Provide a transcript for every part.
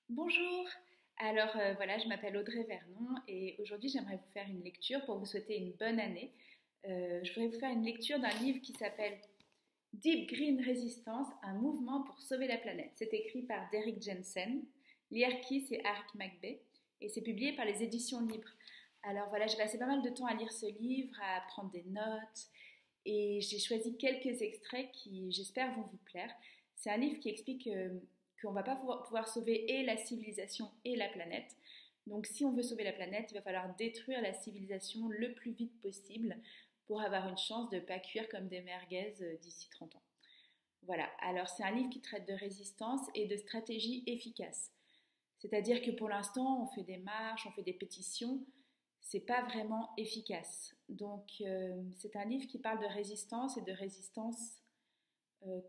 Bonjour, voilà, je m'appelle Audrey Vernon et aujourd'hui j'aimerais vous faire une lecture pour vous souhaiter une bonne année. Je voudrais vous faire une lecture d'un livre qui s'appelle Deep Green Resistance, un mouvement pour sauver la planète. C'est écrit par Derrick Jensen, Lierkis et Arik Magbey et c'est publié par les éditions libres. Alors voilà, j'ai passé pas mal de temps à lire ce livre, à prendre des notes et j'ai choisi quelques extraits qui, j'espère, vont vous plaire. C'est un livre qui explique qu'on ne va pas pouvoir sauver et la civilisation et la planète. Donc si on veut sauver la planète, il va falloir détruire la civilisation le plus vite possible pour avoir une chance de ne pas cuire comme des merguez d'ici 30 ans. Voilà, alors c'est un livre qui traite de résistance et de stratégie efficace. C'est-à-dire que pour l'instant, on fait des marches, on fait des pétitions, c'est pas vraiment efficace. Donc c'est un livre qui parle de résistance et de résistance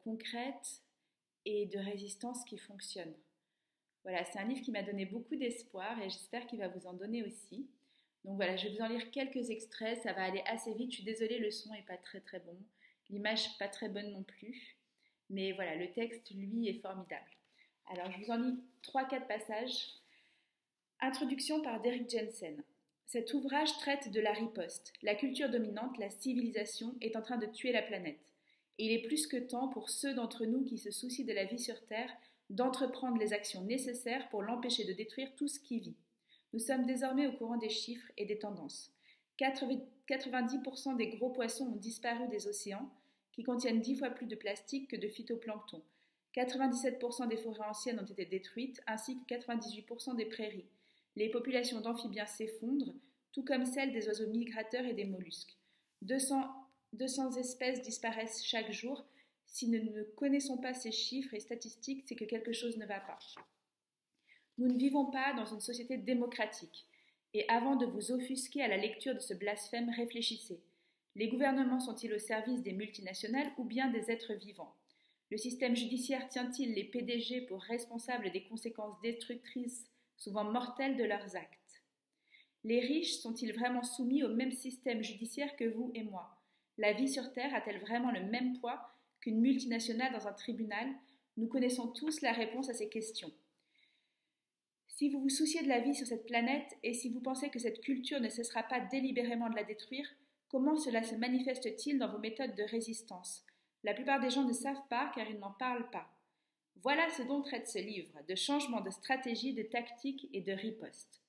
concrète et de résistance qui fonctionne. Voilà, c'est un livre qui m'a donné beaucoup d'espoir et j'espère qu'il va vous en donner aussi. Donc voilà, je vais vous en lire quelques extraits, ça va aller assez vite. Je suis désolée, le son est pas très très bon, l'image pas très bonne non plus. Mais voilà, le texte, lui, est formidable. Alors, je vous en lis 3-4 passages. Introduction par Derrick Jensen. Cet ouvrage traite de la riposte. La culture dominante, la civilisation, est en train de tuer la planète. Et il est plus que temps pour ceux d'entre nous qui se soucient de la vie sur Terre d'entreprendre les actions nécessaires pour l'empêcher de détruire tout ce qui vit. Nous sommes désormais au courant des chiffres et des tendances. 90% des gros poissons ont disparu des océans, qui contiennent 10 fois plus de plastique que de phytoplancton. 97% des forêts anciennes ont été détruites, ainsi que 98% des prairies. Les populations d'amphibiens s'effondrent, tout comme celles des oiseaux migrateurs et des mollusques. 200 espèces disparaissent chaque jour. Si nous ne connaissons pas ces chiffres et statistiques, c'est que quelque chose ne va pas. Nous ne vivons pas dans une société démocratique. Et avant de vous offusquer à la lecture de ce blasphème, réfléchissez. Les gouvernements sont-ils au service des multinationales ou bien des êtres vivants? Le système judiciaire tient-il les PDG pour responsables des conséquences destructrices, souvent mortelles, de leurs actes? Les riches sont-ils vraiment soumis au même système judiciaire que vous et moi? La vie sur Terre a-t-elle vraiment le même poids qu'une multinationale dans un tribunal? Nous connaissons tous la réponse à ces questions. Si vous vous souciez de la vie sur cette planète et si vous pensez que cette culture ne cessera pas délibérément de la détruire, comment cela se manifeste-t-il dans vos méthodes de résistance? La plupart des gens ne savent pas car ils n'en parlent pas. Voilà ce dont traite ce livre, de changement de stratégie, de tactique et de riposte.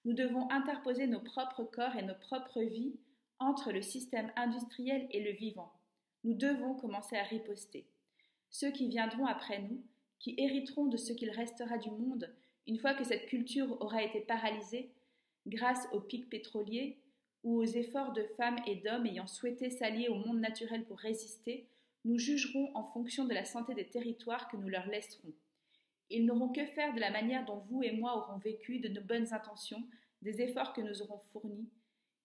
Nous devons interposer nos propres corps et nos propres vies entre le système industriel et le vivant. Nous devons commencer à riposter. Ceux qui viendront après nous, qui hériteront de ce qu'il restera du monde, une fois que cette culture aura été paralysée, grâce aux pics pétroliers ou aux efforts de femmes et d'hommes ayant souhaité s'allier au monde naturel pour résister, nous jugerons en fonction de la santé des territoires que nous leur laisserons. Ils n'auront que faire de la manière dont vous et moi aurons vécu, de nos bonnes intentions, des efforts que nous aurons fournis.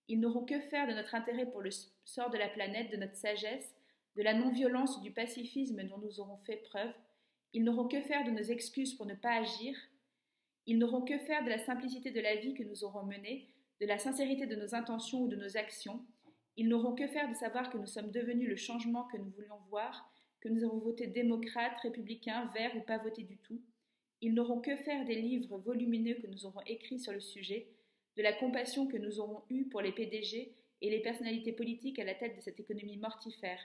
Ils n'auront que faire de notre intérêt pour le sort de la planète, de notre sagesse, de la non-violence ou du pacifisme dont nous aurons fait preuve. Ils n'auront que faire de nos excuses pour ne pas agir. Ils n'auront que faire de la simplicité de la vie que nous aurons menée, de la sincérité de nos intentions ou de nos actions. Ils n'auront que faire de savoir que nous sommes devenus le changement que nous voulions voir, que nous avons voté démocrate, républicain, vert ou pas voté du tout. Ils n'auront que faire des livres volumineux que nous aurons écrits sur le sujet, de la compassion que nous aurons eue pour les PDG et les personnalités politiques à la tête de cette économie mortifère.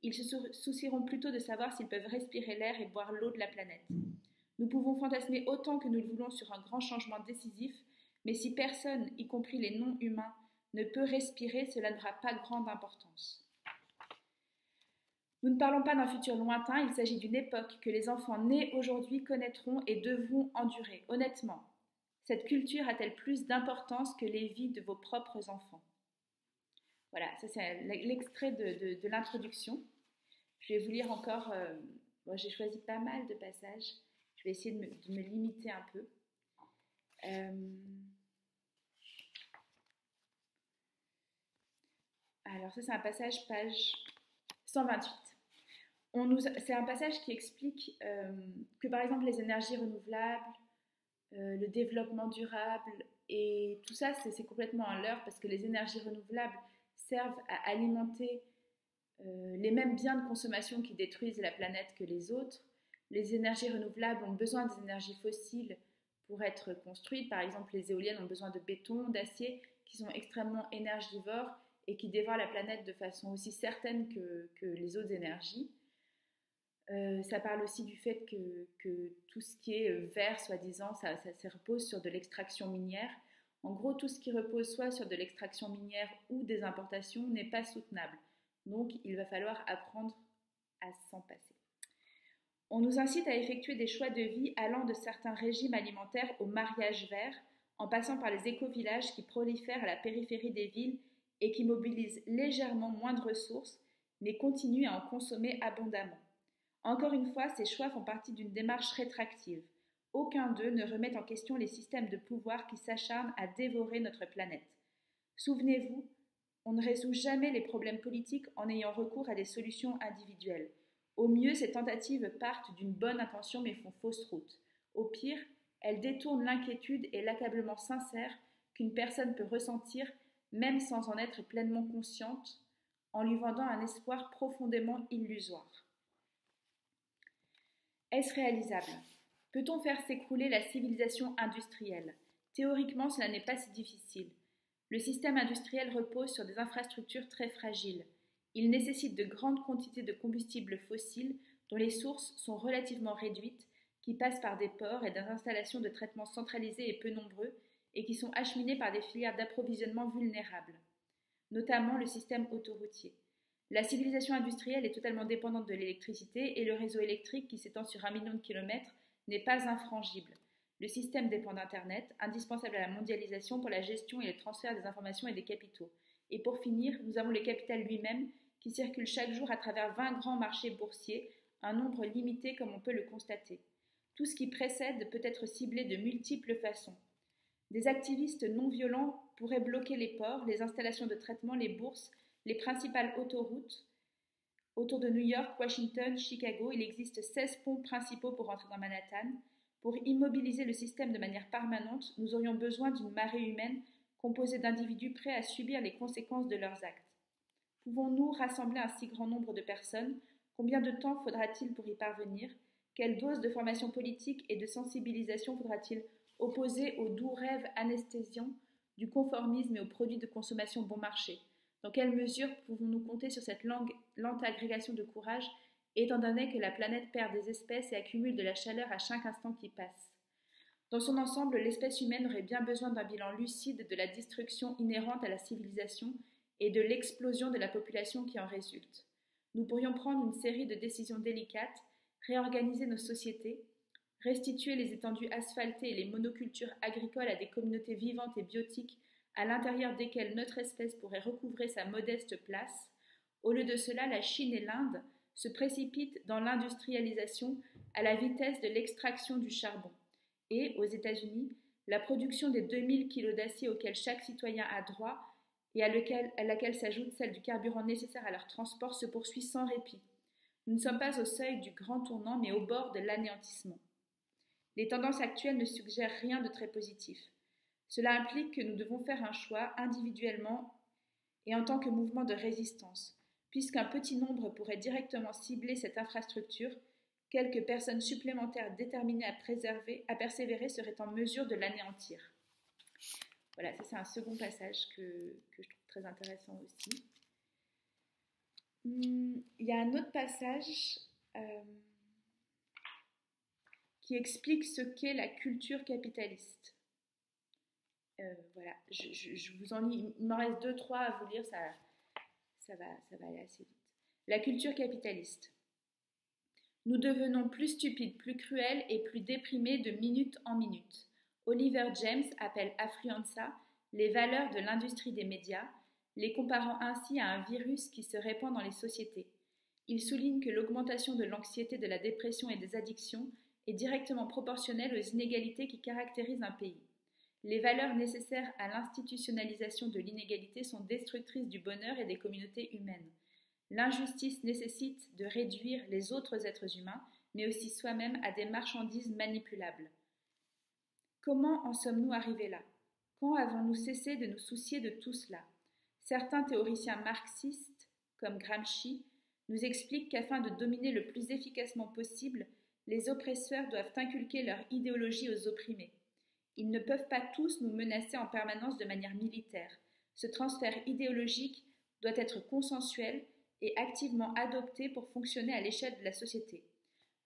Ils se soucieront plutôt de savoir s'ils peuvent respirer l'air et boire l'eau de la planète. Nous pouvons fantasmer autant que nous le voulons sur un grand changement décisif, mais si personne, y compris les non-humains, ne peut respirer, cela n'aura pas grande importance. Nous ne parlons pas d'un futur lointain, il s'agit d'une époque que les enfants nés aujourd'hui connaîtront et devront endurer. Honnêtement, cette culture a-t-elle plus d'importance que les vies de vos propres enfants? Voilà, ça c'est l'extrait de l'introduction. Je vais vous lire encore, j'ai choisi pas mal de passages, je vais essayer de me limiter un peu. Alors ça c'est un passage page 128. C'est un passage qui explique que par exemple les énergies renouvelables, le développement durable et tout ça c'est complètement un leurre parce que les énergies renouvelables servent à alimenter les mêmes biens de consommation qui détruisent la planète que les autres. Les énergies renouvelables ont besoin des énergies fossiles pour être construites. Par exemple, les éoliennes ont besoin de béton, d'acier, qui sont extrêmement énergivores et qui dévorent la planète de façon aussi certaine que les autres énergies. Ça parle aussi du fait que tout ce qui est vert, soi-disant, ça repose sur de l'extraction minière. En gros, tout ce qui repose soit sur de l'extraction minière ou des importations n'est pas soutenable. Donc, il va falloir apprendre à s'en passer. On nous incite à effectuer des choix de vie allant de certains régimes alimentaires au mariage vert, en passant par les éco-villages qui prolifèrent à la périphérie des villes et qui mobilisent légèrement moins de ressources, mais continuent à en consommer abondamment. Encore une fois, ces choix font partie d'une démarche rétractive. Aucun d'eux ne remet en question les systèmes de pouvoir qui s'acharnent à dévorer notre planète. Souvenez-vous, on ne résout jamais les problèmes politiques en ayant recours à des solutions individuelles. Au mieux, ces tentatives partent d'une bonne intention mais font fausse route. Au pire, elles détournent l'inquiétude et l'accablement sincère qu'une personne peut ressentir, même sans en être pleinement consciente, en lui vendant un espoir profondément illusoire. Est-ce réalisable ? Peut-on faire s'écrouler la civilisation industrielle ? Théoriquement, cela n'est pas si difficile. Le système industriel repose sur des infrastructures très fragiles. Il nécessite de grandes quantités de combustibles fossiles dont les sources sont relativement réduites, qui passent par des ports et des installations de traitement centralisées et peu nombreux, et qui sont acheminés par des filières d'approvisionnement vulnérables, notamment le système autoroutier. La civilisation industrielle est totalement dépendante de l'électricité et le réseau électrique qui s'étend sur 1 million de kilomètres n'est pas infrangible. Le système dépend d'Internet, indispensable à la mondialisation pour la gestion et le transfert des informations et des capitaux. Et pour finir, nous avons le capital lui-même qui circule chaque jour à travers 20 grands marchés boursiers, un nombre limité comme on peut le constater. Tout ce qui précède peut être ciblé de multiples façons. Des activistes non violents pourraient bloquer les ports, les installations de traitement, les bourses, les principales autoroutes. Autour de New York, Washington, Chicago, il existe 16 ponts principaux pour entrer dans Manhattan. Pour immobiliser le système de manière permanente, nous aurions besoin d'une marée humaine composée d'individus prêts à subir les conséquences de leurs actes. Pouvons-nous rassembler un si grand nombre de personnes ? Combien de temps faudra-t-il pour y parvenir ? Quelle dose de formation politique et de sensibilisation faudra-t-il opposer aux doux rêves anesthésiants du conformisme et aux produits de consommation bon marché ? Dans quelle mesure pouvons-nous compter sur cette lente agrégation de courage, étant donné que la planète perd des espèces et accumule de la chaleur à chaque instant qui passe ? Dans son ensemble, l'espèce humaine aurait bien besoin d'un bilan lucide de la destruction inhérente à la civilisation et de l'explosion de la population qui en résulte. Nous pourrions prendre une série de décisions délicates, réorganiser nos sociétés, restituer les étendues asphaltées et les monocultures agricoles à des communautés vivantes et biotiques à l'intérieur desquelles notre espèce pourrait recouvrer sa modeste place. Au lieu de cela, la Chine et l'Inde se précipitent dans l'industrialisation à la vitesse de l'extraction du charbon. Et, aux États-Unis, la production des 2000 kg d'acier auxquels chaque citoyen a droit et à laquelle s'ajoute celle du carburant nécessaire à leur transport se poursuit sans répit. Nous ne sommes pas au seuil du grand tournant, mais au bord de l'anéantissement. Les tendances actuelles ne suggèrent rien de très positif. Cela implique que nous devons faire un choix individuellement et en tant que mouvement de résistance. Puisqu'un petit nombre pourrait directement cibler cette infrastructure, quelques personnes supplémentaires déterminées à persévérer seraient en mesure de l'anéantir. Voilà, ça c'est un second passage que je trouve très intéressant aussi. Il y a un autre passage qui explique ce qu'est la culture capitaliste. Voilà, je vous en lis, il m'en reste 2-3 à vous lire, ça va aller assez vite. La culture capitaliste. Nous devenons plus stupides, plus cruels et plus déprimés de minute en minute. Oliver James appelle affluenza les valeurs de l'industrie des médias, les comparant ainsi à un virus qui se répand dans les sociétés. Il souligne que l'augmentation de l'anxiété, de la dépression et des addictions est directement proportionnelle aux inégalités qui caractérisent un pays. Les valeurs nécessaires à l'institutionnalisation de l'inégalité sont destructrices du bonheur et des communautés humaines. L'injustice nécessite de réduire les autres êtres humains, mais aussi soi-même, à des marchandises manipulables. Comment en sommes-nous arrivés là ? Quand avons-nous cessé de nous soucier de tout cela ? Certains théoriciens marxistes, comme Gramsci, nous expliquent qu'afin de dominer le plus efficacement possible, les oppresseurs doivent inculquer leur idéologie aux opprimés. Ils ne peuvent pas tous nous menacer en permanence de manière militaire. Ce transfert idéologique doit être consensuel et activement adopté pour fonctionner à l'échelle de la société.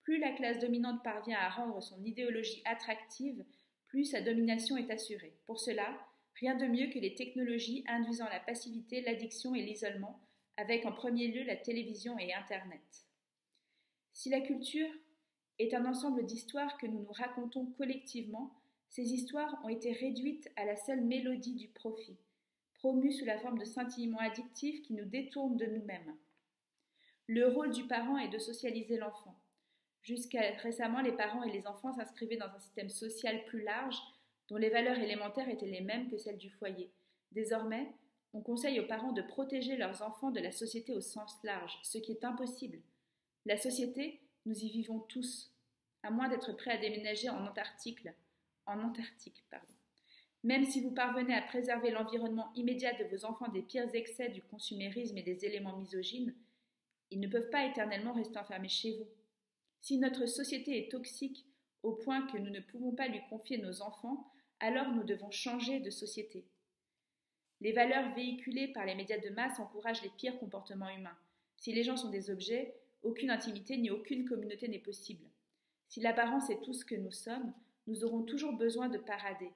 Plus la classe dominante parvient à rendre son idéologie attractive, plus sa domination est assurée. Pour cela, rien de mieux que les technologies induisant la passivité, l'addiction et l'isolement, avec en premier lieu la télévision et Internet. Si la culture est un ensemble d'histoires que nous nous racontons collectivement, ces histoires ont été réduites à la seule mélodie du profit, promues sous la forme de scintillements addictifs qui nous détournent de nous-mêmes. Le rôle du parent est de socialiser l'enfant. Jusqu'à récemment, les parents et les enfants s'inscrivaient dans un système social plus large dont les valeurs élémentaires étaient les mêmes que celles du foyer. Désormais, on conseille aux parents de protéger leurs enfants de la société au sens large, ce qui est impossible. La société, nous y vivons tous, à moins d'être prêts à déménager en Antarctique. Même si vous parvenez à préserver l'environnement immédiat de vos enfants des pires excès du consumérisme et des éléments misogynes, ils ne peuvent pas éternellement rester enfermés chez vous. Si notre société est toxique au point que nous ne pouvons pas lui confier nos enfants, alors nous devons changer de société. Les valeurs véhiculées par les médias de masse encouragent les pires comportements humains. Si les gens sont des objets, aucune intimité ni aucune communauté n'est possible. Si l'apparence est tout ce que nous sommes, nous aurons toujours besoin de parader.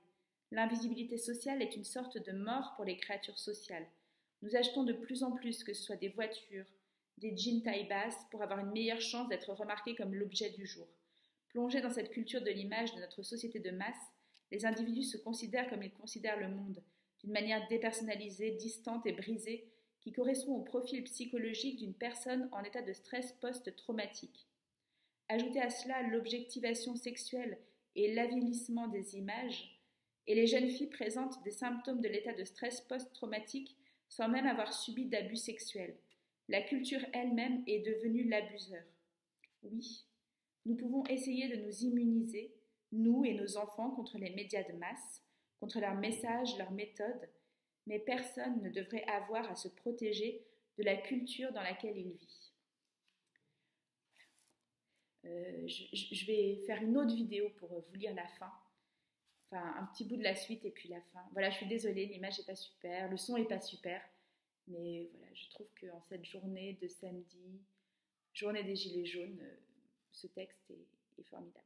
L'invisibilité sociale est une sorte de mort pour les créatures sociales. Nous achetons de plus en plus, que ce soit des voitures, des jeans taille basse, pour avoir une meilleure chance d'être remarqués comme l'objet du jour. Plongés dans cette culture de l'image de notre société de masse, les individus se considèrent comme ils considèrent le monde, d'une manière dépersonnalisée, distante et brisée, qui correspond au profil psychologique d'une personne en état de stress post-traumatique. Ajoutez à cela l'objectivation sexuelle et l'avilissement des images, et les jeunes filles présentent des symptômes de l'état de stress post-traumatique sans même avoir subi d'abus sexuels. La culture elle-même est devenue l'abuseur. Oui, nous pouvons essayer de nous immuniser, nous et nos enfants, contre les médias de masse, contre leurs messages, leurs méthodes, mais personne ne devrait avoir à se protéger de la culture dans laquelle il vit. Je vais faire une autre vidéo pour vous lire la fin, enfin un petit bout de la suite et puis la fin. Voilà, je suis désolée, l'image n'est pas super, le son n'est pas super, mais voilà, je trouve qu'en cette journée de samedi, journée des Gilets jaunes, ce texte est formidable.